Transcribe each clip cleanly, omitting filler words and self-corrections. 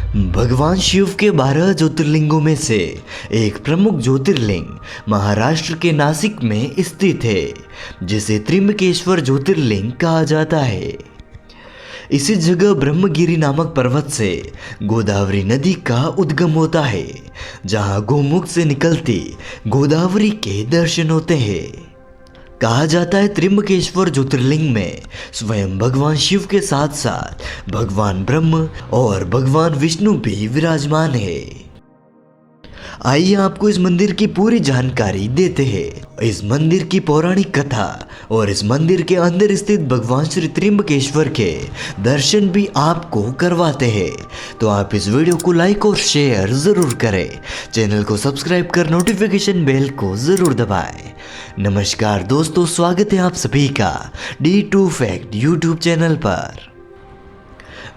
भगवान शिव के 12 ज्योतिर्लिंगों में से एक प्रमुख ज्योतिर्लिंग महाराष्ट्र के नासिक में स्थित है, जिसे त्र्यंबकेश्वर ज्योतिर्लिंग कहा जाता है। इसी जगह ब्रह्मगिरी नामक पर्वत से गोदावरी नदी का उद्गम होता है, जहां गोमुख से निकलती गोदावरी के दर्शन होते हैं। कहा जाता है त्र्यंबकेश्वर ज्योतिर्लिंग में स्वयं भगवान शिव के साथ साथ भगवान ब्रह्म और भगवान विष्णु भी विराजमान है। आइए आपको इस मंदिर की पूरी जानकारी देते हैं, इस मंदिर की पौराणिक कथा और इस मंदिर के अंदर स्थित भगवान श्री त्र्यंबकेश्वर के दर्शन भी आपको करवाते हैं। तो आप इस वीडियो को लाइक और शेयर जरूर करें, चैनल को सब्सक्राइब कर नोटिफिकेशन बेल को जरूर दबाएं। नमस्कार दोस्तों, स्वागत है आप सभी का D2 फैक्ट यूट्यूब चैनल पर।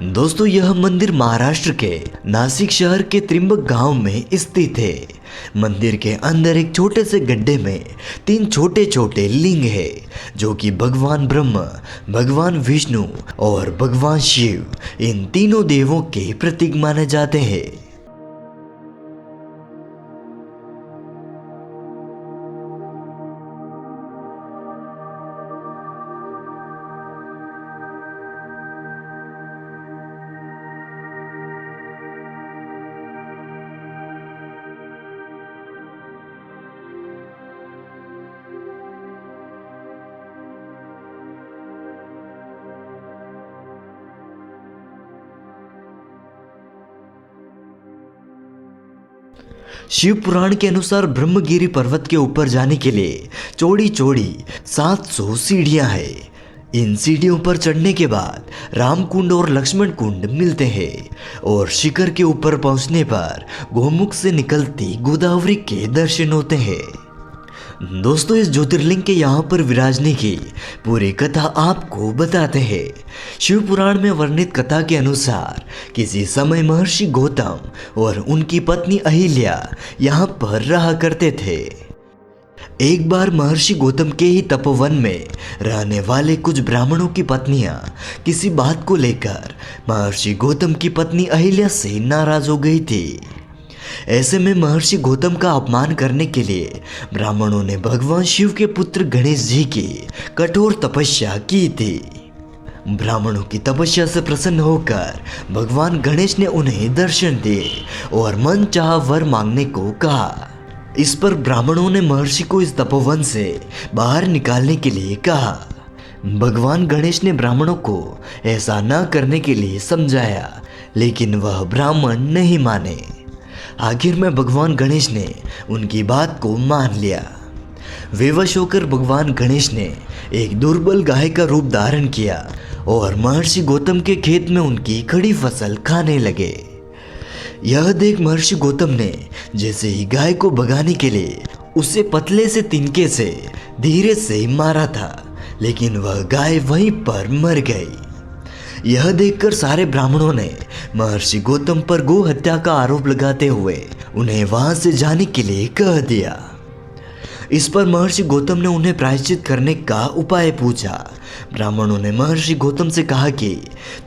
दोस्तों, यह मंदिर महाराष्ट्र के नासिक शहर के त्रिंबक गांव में स्थित है। मंदिर के अंदर एक छोटे से गड्ढे में 3 छोटे छोटे लिंग है, जो कि भगवान ब्रह्म, भगवान विष्णु और भगवान शिव, इन तीनों देवों के प्रतीक माने जाते हैं। शिव पुराण के अनुसार ब्रह्मगिरी पर्वत के ऊपर जाने के लिए चौड़ी चौड़ी 700 सीढ़ियां हैं। इन सीढ़ियों पर चढ़ने के बाद रामकुंड और लक्ष्मण कुंड मिलते हैं और शिखर के ऊपर पहुंचने पर गोमुख से निकलती गोदावरी के दर्शन होते हैं। दोस्तों, इस ज्योतिर्लिंग के यहाँ पर विराजने की पूरी कथा आपको बताते हैं। शिव पुराण में वर्णित कथा के अनुसार किसी समय महर्षि गौतम और उनकी पत्नी अहिल्या यहाँ पर रहा करते थे। एक बार महर्षि गौतम के ही तपोवन में रहने वाले कुछ ब्राह्मणों की पत्नियां किसी बात को लेकर महर्षि गौतम की पत्नी अहिल्या से नाराज हो गई थी। ऐसे में महर्षि गौतम का अपमान करने के लिए ब्राह्मणों ने भगवान शिव के पुत्र गणेश जी की कठोर तपस्या की थी। ब्राह्मणों की तपस्या से प्रसन्न होकर भगवान गणेश ने उन्हें दर्शन दिए और मन चाहा वर मांगने को कहा। इस पर ब्राह्मणों ने महर्षि को इस तपोवन से बाहर निकालने के लिए कहा। भगवान गणेश ने ब्राह्मणों को ऐसा न करने के लिए समझाया, लेकिन वह ब्राह्मण नहीं माने। आखिर में भगवान गणेश ने उनकी बात को मान लिया। विवश होकर भगवान गणेश ने एक दुर्बल गाय का रूप धारण किया और महर्षि गौतम के खेत में उनकी खड़ी फसल खाने लगे। यह देख महर्षि गौतम ने जैसे ही गाय को भगाने के लिए उसे पतले से तिनके से धीरे से मारा था, लेकिन वह गाय वहीं पर मर गई। यह देखकर सारे ब्राह्मणों ने महर्षि गौतम पर गो हत्या का आरोप लगाते हुए उन्हें वहां से जाने के लिए कह दिया। इस पर महर्षि गौतम ने उन्हें प्रायश्चित करने का उपाय पूछा। ब्राह्मणों ने महर्षि गौतम से कहा कि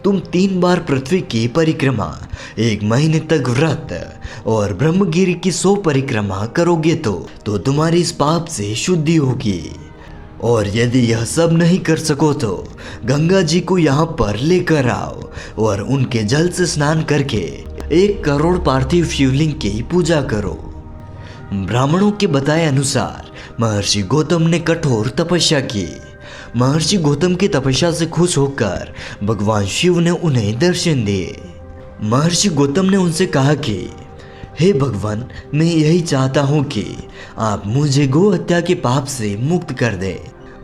तुम 3 बार पृथ्वी की परिक्रमा, 1 महीने तक व्रत और ब्रह्मगिरी की 100 परिक्रमा करोगे तो तुम्हारी इस पाप से शुद्धि होगी। और यदि यह सब नहीं कर सको तो गंगा जी को यहाँ पर लेकर आओ और उनके जल से स्नान करके 1 करोड़ पार्थिव शिवलिंग की पूजा करो। ब्राह्मणों के बताए अनुसार महर्षि गौतम ने कठोर तपस्या की। महर्षि गौतम की तपस्या से खुश होकर भगवान शिव ने उन्हें दर्शन दिए। महर्षि गौतम ने उनसे कहा कि हे भगवान, मैं यही चाहता हूँ कि आप मुझे गो हत्या के पाप से मुक्त कर दें।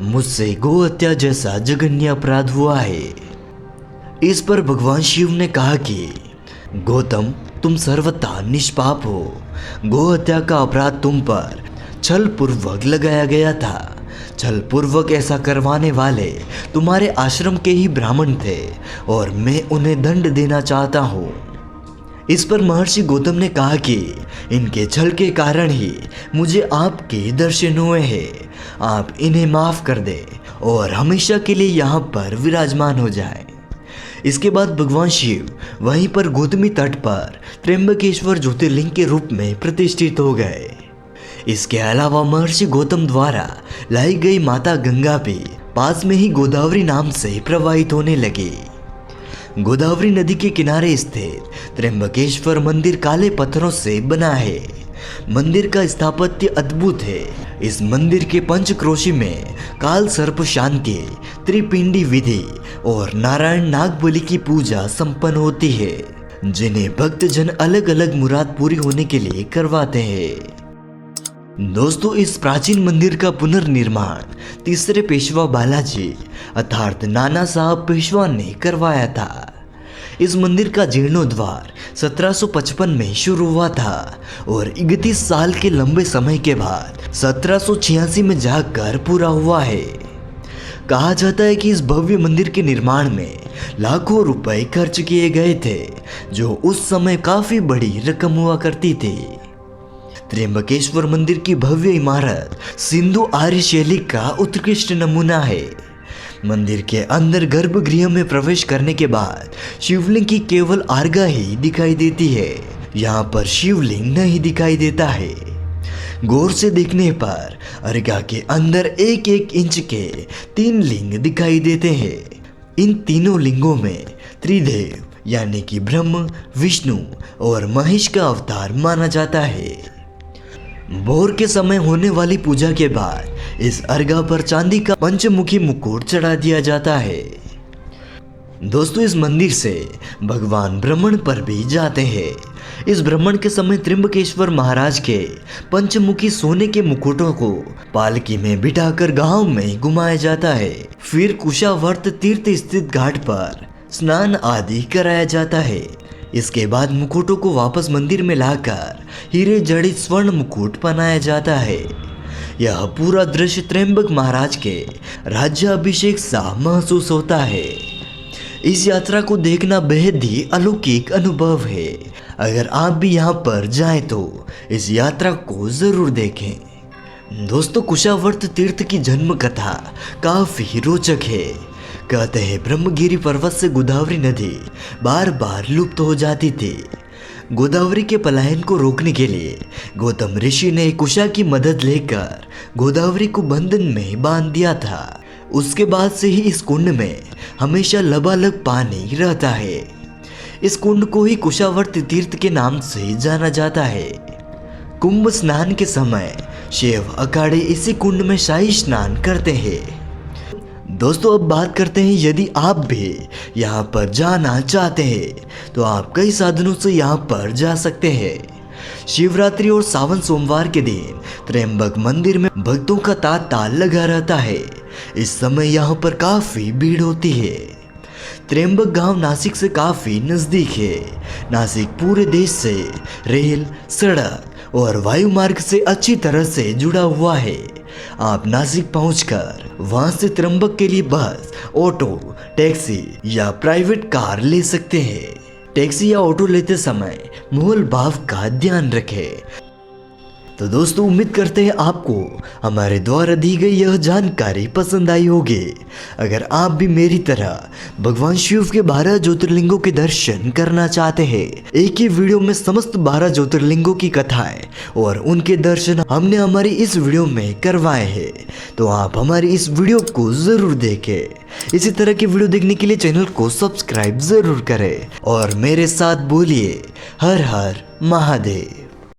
मुझसे गो हत्या जैसा जघन्य अपराध हुआ है। इस पर भगवान शिव ने कहा कि गौतम, तुम सर्वथा निष्पाप हो। गो हत्या का अपराध तुम पर छल पूर्वक लगाया गया था। छल पूर्वक ऐसा करवाने वाले तुम्हारे आश्रम के ही ब्राह्मण थे और मैं उन्हें दंड देना चाहता हूँ। इस पर महर्षि गौतम ने कहा कि इनके छल के कारण ही मुझे आपके दर्शन हुए हैं। आप इन्हें माफ कर दें और हमेशा के लिए यहाँ पर विराजमान हो जाएं। इसके बाद भगवान शिव वहीं पर गौतमी तट पर त्र्यंबकेश्वर ज्योतिर्लिंग के रूप में प्रतिष्ठित हो गए। इसके अलावा महर्षि गौतम द्वारा लाई गई माता गंगा भी पास में ही गोदावरी नाम से प्रवाहित होने लगी। गोदावरी नदी के किनारे स्थित त्र्यंबकेश्वर मंदिर काले पत्थरों से बना है। मंदिर का स्थापत्य अद्भुत है। इस मंदिर के पंचक्रोशी में काल सर्प शांति, त्रिपिंडी विधि और नारायण नागबलि की पूजा संपन्न होती है, जिन्हें भक्तजन अलग अलग मुराद पूरी होने के लिए करवाते हैं। दोस्तों, इस प्राचीन मंदिर का पुनर्निर्माण तीसरे पेशवा बालाजी अर्थात नाना साहब पेशवा ने करवाया था। इस मंदिर का जीर्णोद्धार 1755 में शुरू हुआ था और 31 साल के लंबे समय के बाद 1786 में जाकर पूरा हुआ है। कहा जाता है कि इस भव्य मंदिर के निर्माण में लाखों रुपए खर्च किए गए थे, जो उस समय काफी बड़ी रकम हुआ करती थी। त्र्यंबकेश्वर मंदिर की भव्य इमारत सिंधु आर्य शैली का उत्कृष्ट नमूना है। मंदिर के अंदर गर्भगृह में प्रवेश करने के बाद शिवलिंग की केवल आर्गा ही दिखाई देती है। यहाँ पर शिवलिंग नहीं दिखाई देता है। गौर से देखने पर अर्गा के अंदर एक एक इंच के 3 लिंग दिखाई देते हैं। इन तीनों लिंगों में त्रिदेव यानी कि ब्रह्म, विष्णु और महेश का अवतार माना जाता है। भोर के समय होने वाली पूजा के बाद इस अर्गा पर चांदी का पंचमुखी मुकुट चढ़ा दिया जाता है। दोस्तों, इस मंदिर से भगवान भ्रमण पर भी जाते हैं। इस भ्रमण के समय त्र्यंबकेश्वर महाराज के पंचमुखी सोने के मुकुटों को पालकी में बिठाकर गांव में घुमाया जाता है। फिर कुशावर्त तीर्थ स्थित घाट पर स्नान आदि कराया जाता है। इसके बाद मुकुटों को वापस मंदिर में लाकर हीरे जड़ित स्वर्ण मुकुट पहनाया जाता है। यह पूरा दृश्य त्र्यंबक महाराज के राज्याभिषेक सा महसूस होता है। इस यात्रा को देखना बेहद ही अलौकिक अनुभव है। अगर आप भी यहाँ पर जाएं तो इस यात्रा को जरूर देखें। दोस्तों, कुशावर्त तीर्थ की जन्म कथा काफी रोचक है। कहते हैं ब्रह्मगिरी पर्वत से गोदावरी नदी बार बार लुप्त हो जाती थी। गोदावरी के पलायन को रोकने के लिए गौतम ऋषि ने कुशा की मदद लेकर गोदावरी को बंधन में बांध दिया था। उसके बाद से ही इस कुंड में हमेशा लबालब पानी रहता है। इस कुंड को ही कुशावर्त तीर्थ के नाम से जाना जाता है। कुंभ स्नान के समय शिव अखाड़े इसी कुंड में शाही स्नान करते हैं। दोस्तों, अब बात करते हैं, यदि आप भी यहाँ पर जाना चाहते हैं तो आप कई साधनों से यहाँ पर जा सकते हैं। शिवरात्रि और सावन सोमवार के दिन त्र्यंबक मंदिर में भक्तों का तांता लगा रहता है। इस समय यहाँ पर काफी भीड़ होती है। त्र्यंबक गांव नासिक से काफी नजदीक है। नासिक पूरे देश से रेल, सड़क और वायु मार्ग से अच्छी तरह से जुड़ा हुआ है। आप नासिक पहुंचकर वहां से त्र्यंबक के लिए बस, ऑटो, टैक्सी या प्राइवेट कार ले सकते हैं। टैक्सी या ऑटो लेते समय मोल भाव का ध्यान रखें। तो दोस्तों, उम्मीद करते हैं आपको हमारे द्वारा दी गई यह जानकारी पसंद आई होगी। अगर आप भी मेरी तरह भगवान शिव के 12 ज्योतिर्लिंगों के दर्शन करना चाहते हैं, एक ही वीडियो में समस्त 12 ज्योतिर्लिंगों की कथाएं और उनके दर्शन हमने हमारी इस वीडियो में करवाए हैं, तो आप हमारी इस वीडियो को जरूर देखें। इसी तरह की वीडियो देखने के लिए चैनल को सब्सक्राइब जरूर करें और मेरे साथ बोलिए हर हर महादेव।